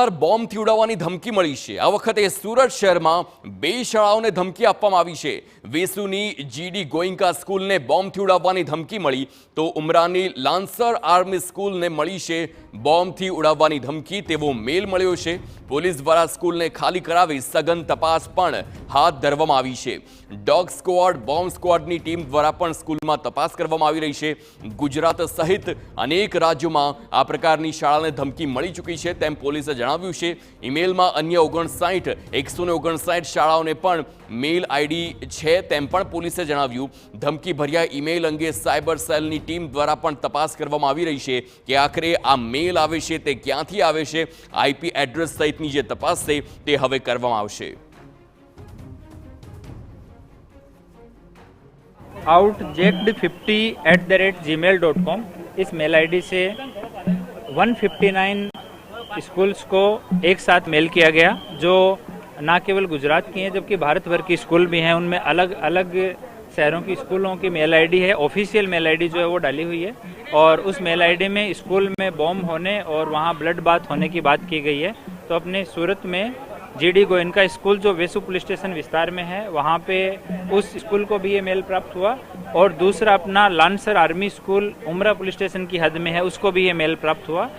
વારંવાર બોમ્બથી ઉડાવવાની ધમકી મળી છે। આ વખતે સુરત શહેરમાં 2 શાળાઓને ધમકી આપવામાં આવી છે। વેસુની જીડી ગોયન્કા સ્કૂલને બોમ્બથી ઉડાવવાની ધમકી મળી તો ઉમરાની લાન્સર આર્મી સ્કૂલને મળી છે બોમ્બથી ઉડાવવાની ધમકી તેવો મેલ મળ્યો છે। પોલીસ દ્વારા સ્કૂલને ખાલી કરાવી સઘન તપાસ પણ હાથ ધરવામાં આવી છે। ડોગ સ્ક્વોડ બોમ્બ સ્ક્વોડની ટીમ દ્વારા પણ સ્કૂલમાં તપાસ કરવામાં આવી રહી છે। ગુજરાત સહિત અનેક રાજ્યોમાં આ પ્રકારની શાળાને ધમકી મળી ચૂકી છે તેમ પોલીસે જણાવ્યું છે। ઈમેલમાં અન્ય 159 શાળાઓને પણ મેલ આઈડી છે તેમ પણ પોલીસે જણાવ્યું। ધમકી ભર્યા ઈમેલ અંગે સાયબર સેલની ટીમ દ્વારા પણ તપાસ કરવામાં આવી રહી છે કે આખરે આ મેલ આવે છે તે ક્યાંથી આવે છે। આઈપી એડ્રેસ સહિતની જે તપાસ છે તે હવે કરવામાં આવશે। outjacked50@gmail.com इस मेल आईडी से 159 स्कूल्स को एक साथ मेल किया गया जो ना केवल गुजरात की हैं जबकि भारत भर की स्कूल भी हैं। उनमें अलग अलग शहरों की स्कूलों की मेल आईडी है। ऑफिशियल मेल आईडी जो है वो डाली हुई है और उस मेल आईडी में स्कूल में बॉम्ब होने और वहाँ ब्लड बाथ होने की बात की गई है। तो अपने सूरत में जीडी गोयनका स्कूल जो वेसु पुलिस स्टेशन विस्तार में है वहाँ पे उस स्कूल को भी ये मेल प्राप्त हुआ और दूसरा अपना लांसर आर्मी स्कूल उमरा पुलिस स्टेशन की हद में है उसको भी ये मेल प्राप्त हुआ।